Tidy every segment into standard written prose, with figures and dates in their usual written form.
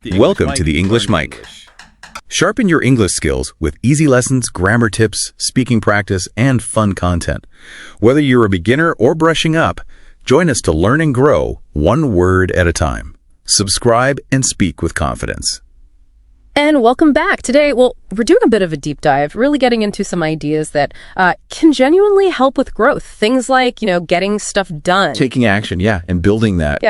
Welcome to the English Mic. Sharpen your English skills with easy lessons, grammar tips, speaking practice, and fun content. Whether you're a beginner or brushing up, join us to learn and grow one word at a time. Subscribe and speak with confidence. And welcome back. Today, we're doing a bit of a deep dive, really getting into some ideas that can genuinely help with growth. Things like, getting stuff done. Taking action, and building that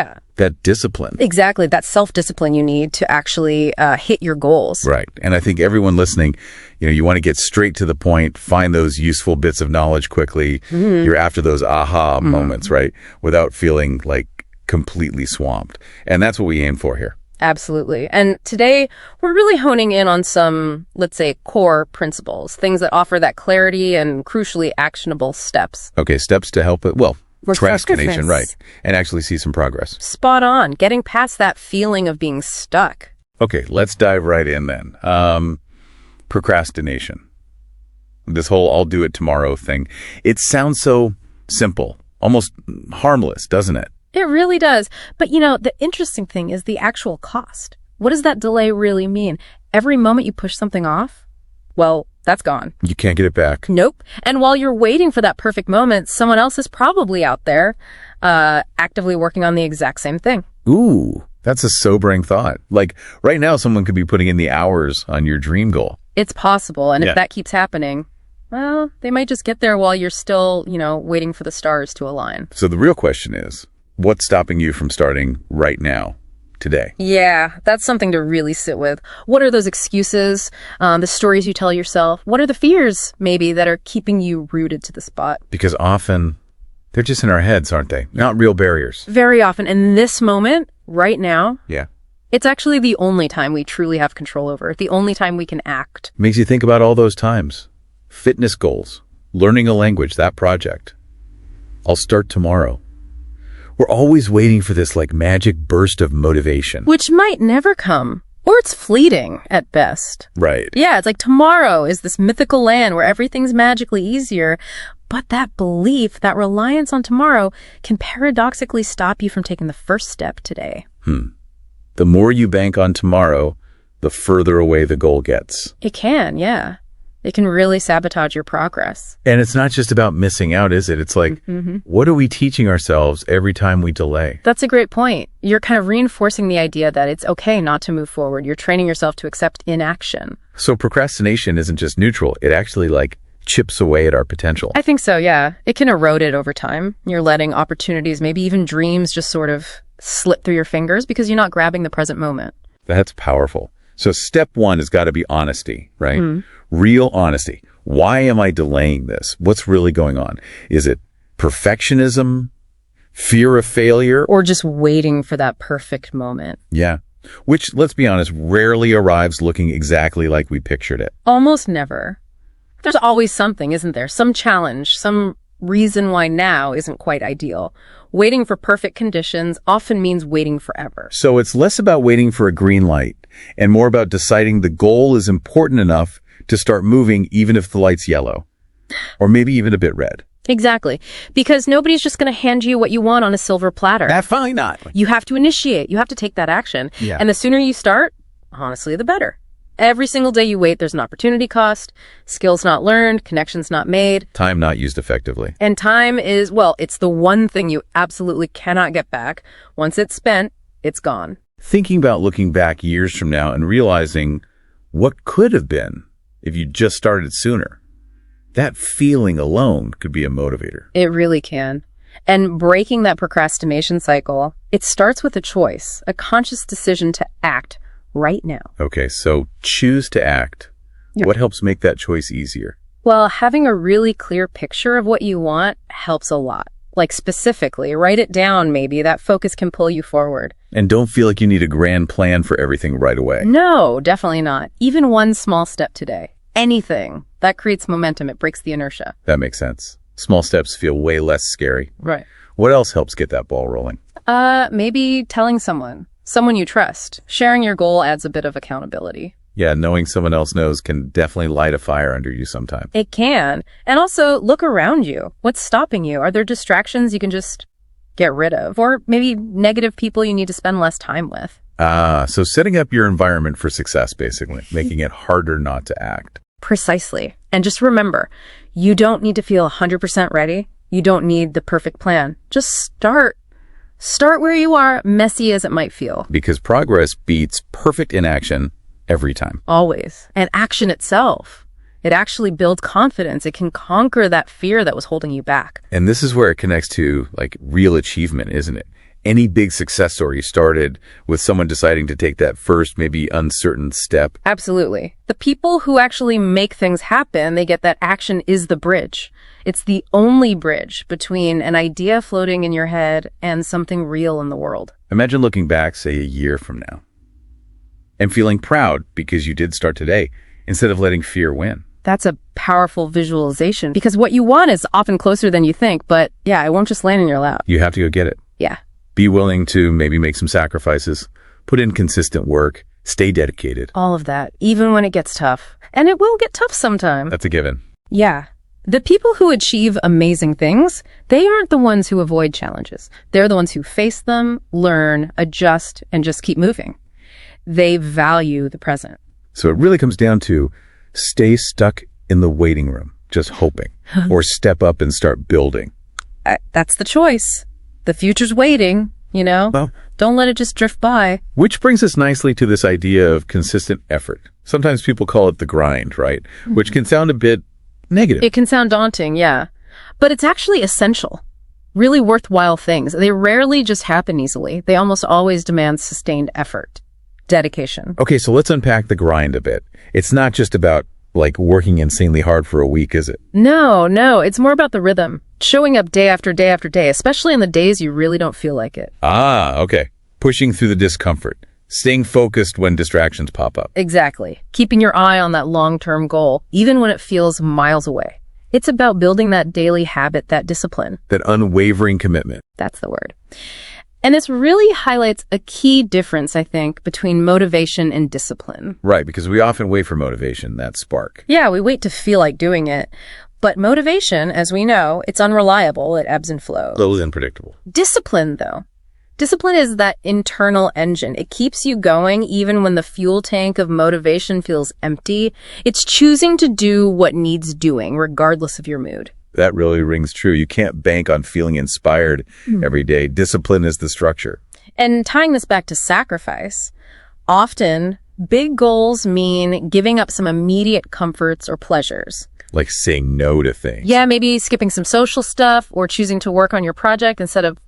discipline. Exactly, that self-discipline you need to actually hit your goals. Right. And I think everyone listening, you want to get straight to the point, find those useful bits of knowledge quickly. Mm-hmm. You're after those aha moments, right? Without feeling like completely swamped. And that's what we aim for here. Absolutely. And today, we're really honing in on some, let's say, core principles, things that offer that clarity and crucially actionable steps. Okay, steps to help it, procrastination, focus. Right, and actually see some progress. Spot on. Getting past that feeling of being stuck. Okay, let's dive right in then. Procrastination. This whole I'll do it tomorrow thing. It sounds so simple, almost harmless, doesn't it? It really does. But, the interesting thing is the actual cost. What does that delay really mean? Every moment you push something off, that's gone. You can't get it back. Nope. And while you're waiting for that perfect moment, someone else is probably out there actively working on the exact same thing. Ooh, that's a sobering thought. Like right now, someone could be putting in the hours on your dream goal. It's possible. And if that keeps happening, they might just get there while you're still, waiting for the stars to align. So the real question is, what's stopping you from starting right now, today? Yeah, that's something to really sit with. What are those excuses, the stories you tell yourself? What are the fears, maybe, that are keeping you rooted to the spot? Because often, they're just in our heads, aren't they? Not real barriers. Very often. In this moment, right now, yeah, it's actually the only time we truly have control over it, the only time we can act. Makes you think about all those times. Fitness goals, learning a language, that project. I'll start tomorrow. We're always waiting for this magic burst of motivation. Which might never come. Or it's fleeting at best. Right. Yeah, it's like tomorrow is this mythical land where everything's magically easier. But that belief, that reliance on tomorrow can paradoxically stop you from taking the first step today. The more you bank on tomorrow, the further away the goal gets. It can, yeah. It can really sabotage your progress. And it's not just about missing out, is it? It's like, what are we teaching ourselves every time we delay? That's a great point. You're kind of reinforcing the idea that it's okay not to move forward. You're training yourself to accept inaction. So procrastination isn't just neutral. It actually chips away at our potential. I think so, yeah. It can erode it over time. You're letting opportunities, maybe even dreams, just sort of slip through your fingers because you're not grabbing the present moment. That's powerful. So step one has got to be honesty, right? Real honesty. Why am I delaying this? What's really going on? Is it perfectionism, fear of failure? Or just waiting for that perfect moment? Yeah. Which, let's be honest, rarely arrives looking exactly like we pictured it. Almost never. There's always something, isn't there? Some challenge, some reason why now isn't quite ideal. Waiting for perfect conditions often means waiting forever. So it's less about waiting for a green light and more about deciding the goal is important enough to start moving even if the light's yellow or maybe even a bit red. Exactly. Because nobody's just going to hand you what you want on a silver platter. Definitely not. You have to initiate. You have to take that action. Yeah. And the sooner you start, honestly, the better. Every single day you wait, there's an opportunity cost, skills not learned, connections not made. Time not used effectively. And time is, it's the one thing you absolutely cannot get back. Once it's spent, it's gone. Thinking about looking back years from now and realizing what could have been if you just started sooner, that feeling alone could be a motivator. It really can. And breaking that procrastination cycle, it starts with a choice, a conscious decision to act right now. Okay, so choose to act. Yeah. What helps make that choice easier? Well, having a really clear picture of what you want helps a lot. Like specifically, write it down maybe. That focus can pull you forward. And don't feel like you need a grand plan for everything right away. No, definitely not. Even one small step today. Anything. That creates momentum. It breaks the inertia. That makes sense. Small steps feel way less scary. Right. What else helps get that ball rolling? Maybe telling someone you trust. Sharing your goal adds a bit of accountability. Yeah, knowing someone else knows can definitely light a fire under you sometime. It can. And also, look around you. What's stopping you? Are there distractions you can just get rid of, or maybe negative people you need to spend less time with. So setting up your environment for success, basically, making it harder not to act. Precisely. And just remember, you don't need to feel 100% ready. You don't need the perfect plan. Just start. Start where you are, messy as it might feel. Because progress beats perfect inaction every time. Always. And action itself, it actually builds confidence. It can conquer that fear that was holding you back. And this is where it connects to like real achievement, isn't it? Any big success story started with someone deciding to take that first, maybe uncertain step. Absolutely. The people who actually make things happen, they get that action is the bridge. It's the only bridge between an idea floating in your head and something real in the world. Imagine looking back, say, a year from now and feeling proud because you did start today instead of letting fear win. That's a powerful visualization because what you want is often closer than you think. But yeah, it won't just land in your lap. You have to go get it. Yeah. Be willing to maybe make some sacrifices, put in consistent work, stay dedicated. All of that, even when it gets tough. And it will get tough sometime. That's a given. Yeah. The people who achieve amazing things, they aren't the ones who avoid challenges. They're the ones who face them, learn, adjust, and just keep moving. They value the present. So it really comes down to stay stuck in the waiting room, just hoping, or step up and start building. That's the choice. The future's waiting, you know? Well, don't let it just drift by. Which brings us nicely to this idea of consistent effort. Sometimes people call it the grind, right? Which can sound a bit negative. It can sound daunting, yeah. But it's actually essential. Really worthwhile things. They rarely just happen easily. They almost always demand sustained effort. Dedication. Okay, so let's unpack the grind a bit. It's not just about like working insanely hard for a week, is it? No. It's more about the rhythm. Showing up day after day after day, especially on the days you really don't feel like it. Okay. Pushing through the discomfort. Staying focused when distractions pop up. Exactly. Keeping your eye on that long-term goal, even when it feels miles away. It's about building that daily habit, that discipline. That unwavering commitment. That's the word. And this really highlights a key difference, I think, between motivation and discipline. Right, because we often wait for motivation, that spark. Yeah, we wait to feel like doing it. But motivation, as we know, it's unreliable. It ebbs and flows. A little unpredictable. Discipline, though. Discipline is that internal engine. It keeps you going even when the fuel tank of motivation feels empty. It's choosing to do what needs doing, regardless of your mood. That really rings true. You can't bank on feeling inspired every day. Discipline is the structure. And tying this back to sacrifice, often big goals mean giving up some immediate comforts or pleasures. Like saying no to things. Yeah, maybe skipping some social stuff or choosing to work on your project instead of,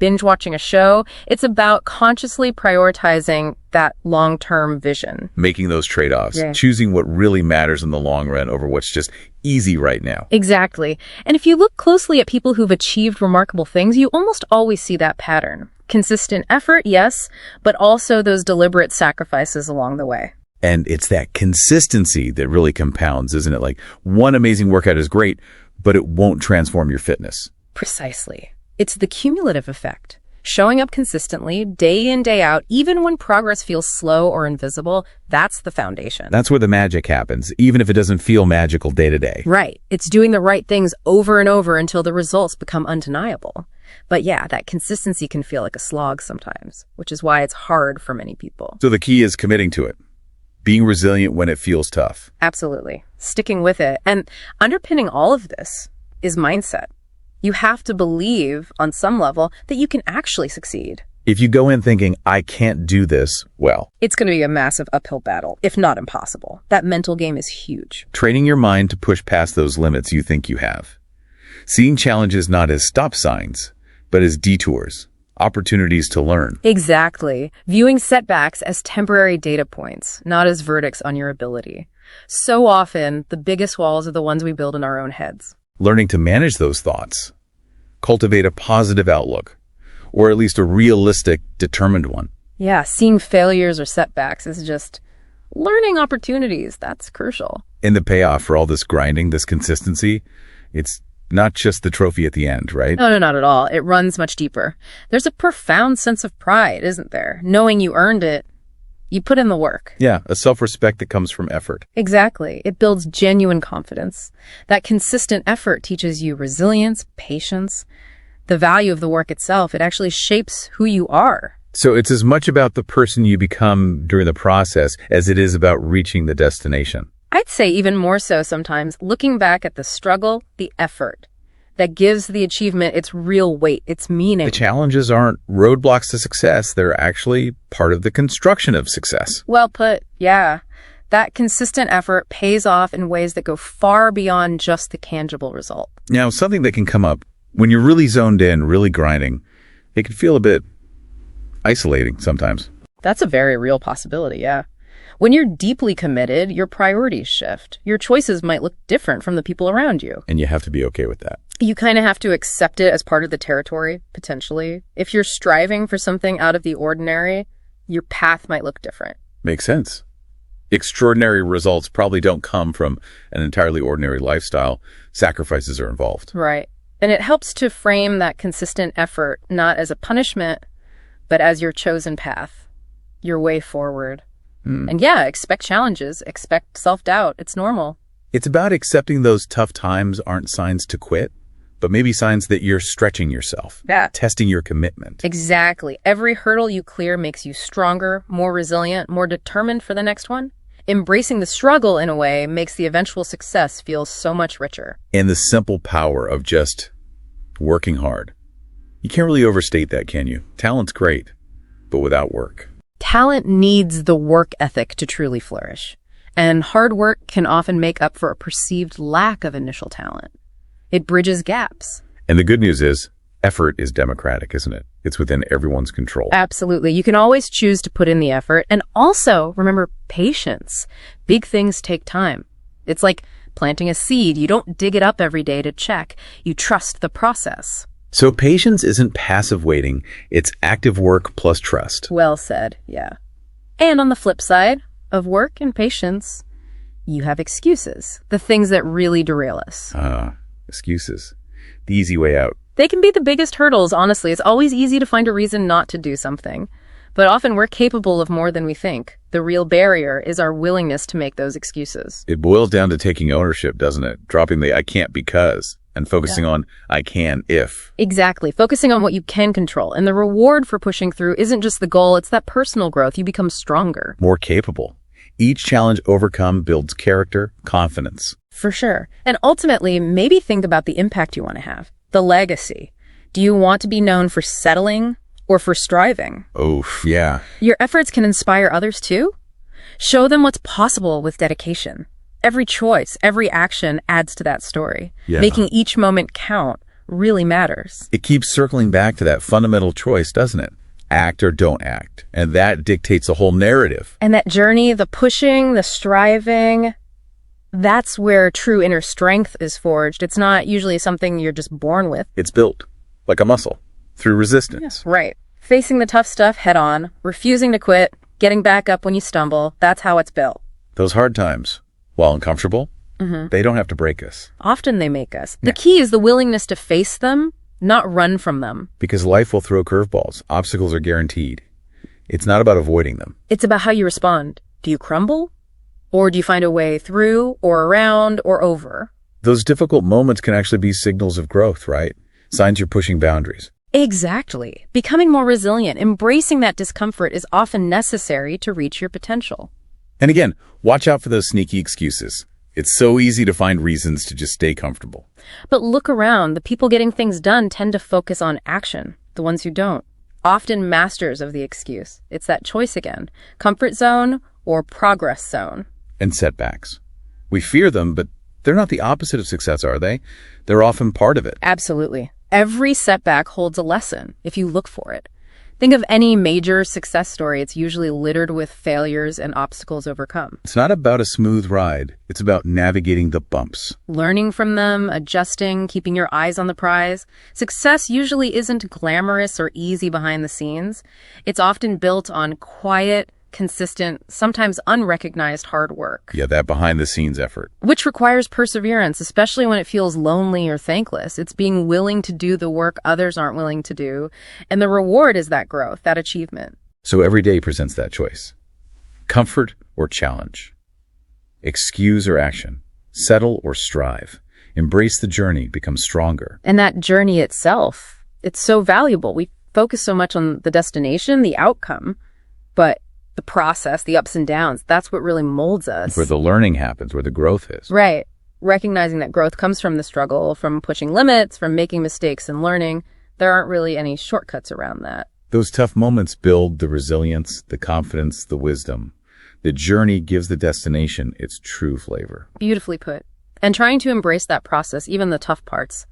binge watching a show. It's about consciously prioritizing that long-term vision. Making those trade-offs. Yeah. Choosing what really matters in the long run over what's just easy right now. Exactly. And if you look closely at people who've achieved remarkable things, you almost always see that pattern. Consistent effort, yes, but also those deliberate sacrifices along the way. And it's that consistency that really compounds, isn't it? Like one amazing workout is great, but it won't transform your fitness. Precisely. It's the cumulative effect. Showing up consistently, day in, day out, even when progress feels slow or invisible, that's the foundation. That's where the magic happens, even if it doesn't feel magical day to day. Right. It's doing the right things over and over until the results become undeniable. But yeah, that consistency can feel like a slog sometimes, which is why it's hard for many people. So the key is committing to it. Being resilient when it feels tough. Absolutely. Sticking with it. And underpinning all of this is mindset. You have to believe on some level that you can actually succeed. If you go in thinking, I can't do this, well, it's going to be a massive uphill battle, if not impossible. That mental game is huge. Training your mind to push past those limits you think you have. Seeing challenges not as stop signs, but as detours. Opportunities to learn. Exactly. Viewing setbacks as temporary data points, not as verdicts on your ability. So often, the biggest walls are the ones we build in our own heads. Learning to manage those thoughts. Cultivate a positive outlook, or at least a realistic, determined one. Yeah, seeing failures or setbacks is just learning opportunities. That's crucial. And the payoff for all this grinding, this consistency, it's not just the trophy at the end, right? No, not at all. It runs much deeper. There's a profound sense of pride, isn't there? Knowing you earned it, you put in the work. Yeah, a self-respect that comes from effort. Exactly. It builds genuine confidence. That consistent effort teaches you resilience, patience, the value of the work itself. It actually shapes who you are. So it's as much about the person you become during the process as it is about reaching the destination. I'd say even more so sometimes, looking back at the struggle, the effort, that gives the achievement its real weight, its meaning. The challenges aren't roadblocks to success. They're actually part of the construction of success. Well put, yeah. That consistent effort pays off in ways that go far beyond just the tangible result. Now, something that can come up when you're really zoned in, really grinding, it can feel a bit isolating sometimes. That's a very real possibility, yeah. When you're deeply committed, your priorities shift. Your choices might look different from the people around you. And you have to be okay with that. You kind of have to accept it as part of the territory, potentially. If you're striving for something out of the ordinary, your path might look different. Makes sense. Extraordinary results probably don't come from an entirely ordinary lifestyle. Sacrifices are involved. Right. And it helps to frame that consistent effort not as a punishment, but as your chosen path, your way forward. And yeah, expect challenges, expect self-doubt. It's normal. It's about accepting those tough times aren't signs to quit, but maybe signs that you're stretching yourself, testing your commitment. Exactly. Every hurdle you clear makes you stronger, more resilient, more determined for the next one. Embracing the struggle in a way makes the eventual success feel so much richer. And the simple power of just working hard. You can't really overstate that, can you? Talent's great, but without work. Talent needs the work ethic to truly flourish, and hard work can often make up for a perceived lack of initial talent. It bridges gaps. And the good news is, effort is democratic, isn't it? It's within everyone's control. Absolutely. You can always choose to put in the effort. And also, remember, patience. Big things take time. It's like planting a seed. You don't dig it up every day to check. You trust the process. So patience isn't passive waiting, it's active work plus trust. Well said, yeah. And on the flip side of work and patience, you have excuses, the things that really derail us. Excuses. The easy way out. They can be the biggest hurdles, honestly. It's always easy to find a reason not to do something. But often we're capable of more than we think. The real barrier is our willingness to make those excuses. It boils down to taking ownership, doesn't it? Dropping the I can't because and focusing on I can if. Exactly. Focusing on what you can control. And the reward for pushing through isn't just the goal, it's that personal growth. You become stronger. More capable. Each challenge overcome builds character, confidence. For sure. And ultimately, maybe think about the impact you want to have. The legacy. Do you want to be known for settling or for striving? Oh, yeah. Your efforts can inspire others too. Show them what's possible with dedication. Every choice, every action adds to that story. Yeah. Making each moment count really matters. It keeps circling back to that fundamental choice, doesn't it? Act or don't act. And that dictates the whole narrative. And that journey, the pushing, the striving, that's where true inner strength is forged. It's not usually something you're just born with. It's built, like a muscle, through resistance. Yeah, right. Facing the tough stuff head on, refusing to quit, getting back up when you stumble, that's how it's built. Those hard times, while uncomfortable, they don't have to break us. Often they make us. The key is the willingness to face them, not run from them. Because life will throw curveballs. Obstacles are guaranteed. It's not about avoiding them. It's about how you respond. Do you crumble? Or do you find a way through, or around, or over? Those difficult moments can actually be signals of growth, right? Signs you're pushing boundaries. Exactly. Becoming more resilient, embracing that discomfort is often necessary to reach your potential. And again, watch out for those sneaky excuses. It's so easy to find reasons to just stay comfortable. But look around. The people getting things done tend to focus on action. The ones who don't, often masters of the excuse. It's that choice again. Comfort zone or progress zone. And setbacks. We fear them, but they're not the opposite of success, are they? They're often part of it. Absolutely. Every setback holds a lesson if you look for it. Think of any major success story. It's usually littered with failures and obstacles overcome. It's not about a smooth ride. It's about navigating the bumps. Learning from them, adjusting, keeping your eyes on the prize. Success usually isn't glamorous or easy behind the scenes. It's often built on quiet, consistent, sometimes unrecognized hard work. Yeah, that behind-the-scenes effort. Which requires perseverance, especially when it feels lonely or thankless. It's being willing to do the work others aren't willing to do. And the reward is that growth, that achievement. So every day presents that choice. Comfort or challenge. Excuse or action. Settle or strive. Embrace the journey, become stronger. And that journey itself It's so valuable. We focus so much on the destination, the outcome, but the process, the ups and downs, that's what really molds us. Where the learning happens, where the growth is. Right. Recognizing that growth comes from the struggle, from pushing limits, from making mistakes and learning. There aren't really any shortcuts around that. Those tough moments build the resilience, the confidence, the wisdom. The journey gives the destination its true flavor. Beautifully put. And trying to embrace that process, even the tough parts.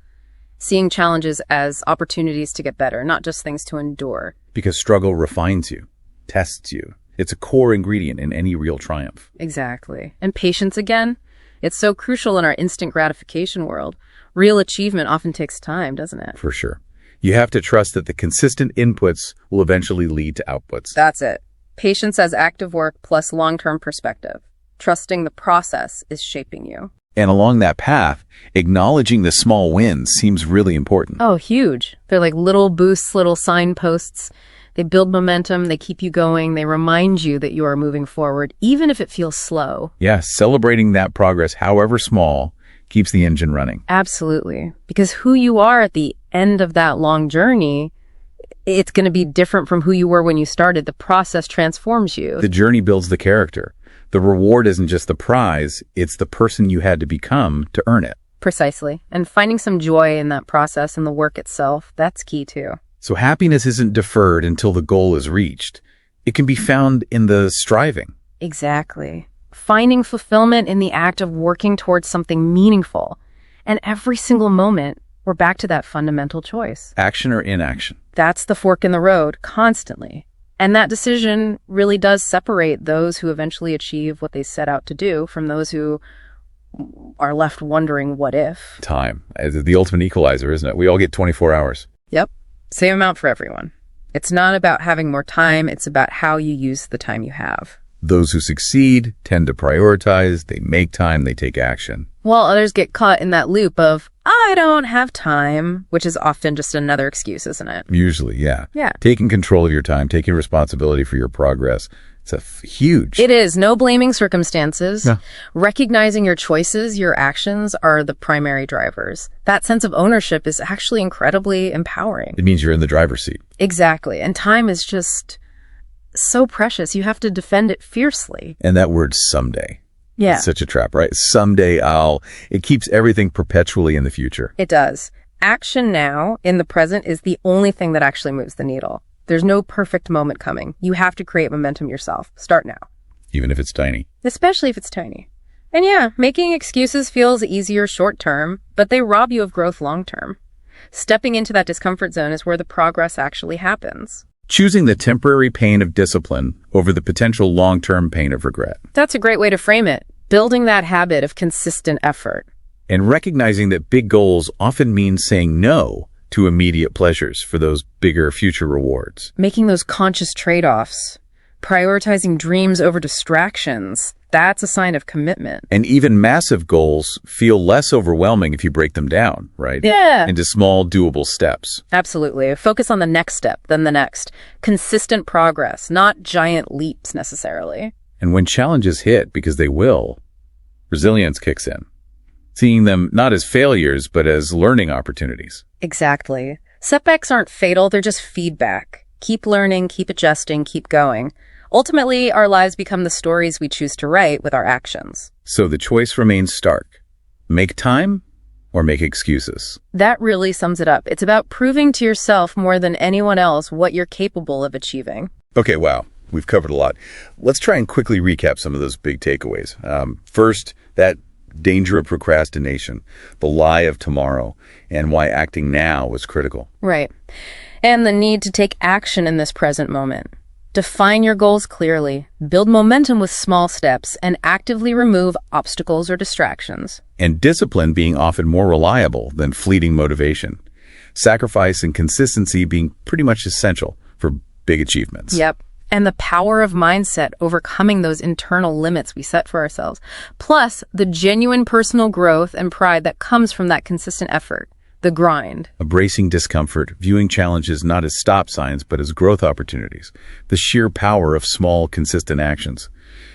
Seeing challenges as opportunities to get better, not just things to endure. Because struggle refines you, tests you. It's a core ingredient in any real triumph. Exactly. And patience again. It's so crucial in our instant gratification world. Real achievement often takes time, doesn't it? For sure. You have to trust that the consistent inputs will eventually lead to outputs. That's it. Patience as active work plus long-term perspective. Trusting the process is shaping you. And along that path, acknowledging the small wins seems really important. Oh, huge. They're like little boosts, little signposts. They build momentum, they keep you going, they remind you that you are moving forward, even if it feels slow. Yes, celebrating that progress, however small, keeps the engine running. Absolutely. Because who you are at the end of that long journey, it's going to be different from who you were when you started. The process transforms you. The journey builds the character. The reward isn't just the prize, it's the person you had to become to earn it. Precisely. And finding some joy in that process and the work itself, that's key too. So happiness isn't deferred until the goal is reached. It can be found in the striving. Exactly. Finding fulfillment in the act of working towards something meaningful. And every single moment, we're back to that fundamental choice. Action or inaction. That's the fork in the road, constantly. And that decision really does separate those who eventually achieve what they set out to do from those who are left wondering what if. Time. The ultimate equalizer, isn't it? We all get 24 hours. Yep. Same amount for everyone. It's not about having more time, it's about how you use the time you have. Those who succeed tend to prioritize, they make time, they take action. While others get caught in that loop of, I don't have time, which is often just another excuse, isn't it? Usually, yeah. Yeah. Taking control of your time, taking responsibility for your progress. It's huge. It is. No blaming circumstances. No. Recognizing your choices, your actions are the primary drivers. That sense of ownership is actually incredibly empowering. It means you're in the driver's seat. Exactly. And time is just so precious. You have to defend it fiercely. And that word someday. Yeah. It's such a trap, right? Someday it keeps everything perpetually in the future. It does. Action now in the present is the only thing that actually moves the needle. There's no perfect moment coming. You have to create momentum yourself. Start now. Even if it's tiny. Especially if it's tiny. And yeah, making excuses feels easier short term, but they rob you of growth long term. Stepping into that discomfort zone is where the progress actually happens. Choosing the temporary pain of discipline over the potential long-term pain of regret. That's a great way to frame it. Building that habit of consistent effort. And recognizing that big goals often mean saying no to immediate pleasures for those bigger future rewards. Making those conscious trade-offs. Prioritizing dreams over distractions. That's a sign of commitment. And even massive goals feel less overwhelming if you break them down, right? Yeah. Into small, doable steps. Absolutely. Focus on the next step, then the next. Consistent progress, not giant leaps necessarily. And when challenges hit, because they will, resilience kicks in. Seeing them not as failures, but as learning opportunities. Exactly. Setbacks aren't fatal, they're just feedback. Keep learning, keep adjusting, keep going. Ultimately, our lives become the stories we choose to write with our actions. So the choice remains stark. Make time or make excuses. That really sums it up. It's about proving to yourself more than anyone else what you're capable of achieving. Okay, wow. We've covered a lot. Let's try and quickly recap some of those big takeaways. First, that danger of procrastination, the lie of tomorrow, and why acting now was critical. Right. And the need to take action in this present moment. Define your goals clearly, build momentum with small steps, and actively remove obstacles or distractions. And discipline being often more reliable than fleeting motivation. Sacrifice and consistency being pretty much essential for big achievements. Yep. And the power of mindset, overcoming those internal limits we set for ourselves. Plus, the genuine personal growth and pride that comes from that consistent effort. The grind. Embracing discomfort, viewing challenges not as stop signs but as growth opportunities, the sheer power of small, consistent actions,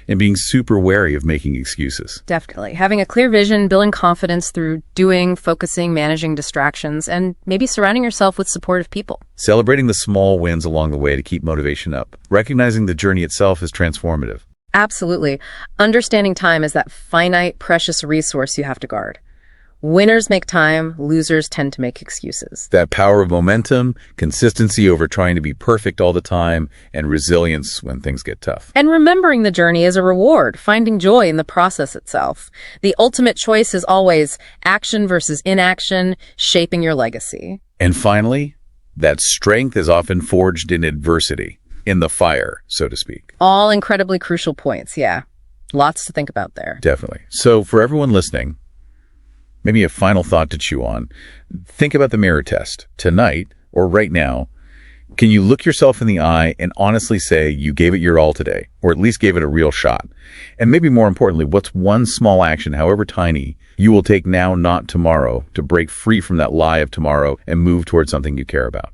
and being super wary of making excuses. Definitely. Having a clear vision, building confidence through doing, focusing, managing distractions, and maybe surrounding yourself with supportive people. Celebrating the small wins along the way to keep motivation up, recognizing the journey itself is transformative. Absolutely. Understanding time is that finite, precious resource you have to guard. Winners make time, losers tend to make excuses. That power of momentum, consistency over trying to be perfect all the time, and resilience when things get tough. And remembering the journey is a reward, finding joy in the process itself. The ultimate choice is always action versus inaction, shaping your legacy. And finally, that strength is often forged in adversity, in the fire, so to speak. All incredibly crucial points, yeah. Lots to think about there. Definitely. So for everyone listening, maybe a final thought to chew on. Think about the mirror test. Tonight, or right now, can you look yourself in the eye and honestly say you gave it your all today, or at least gave it a real shot? And maybe more importantly, what's one small action, however tiny, you will take now, not tomorrow, to break free from that lie of tomorrow and move towards something you care about?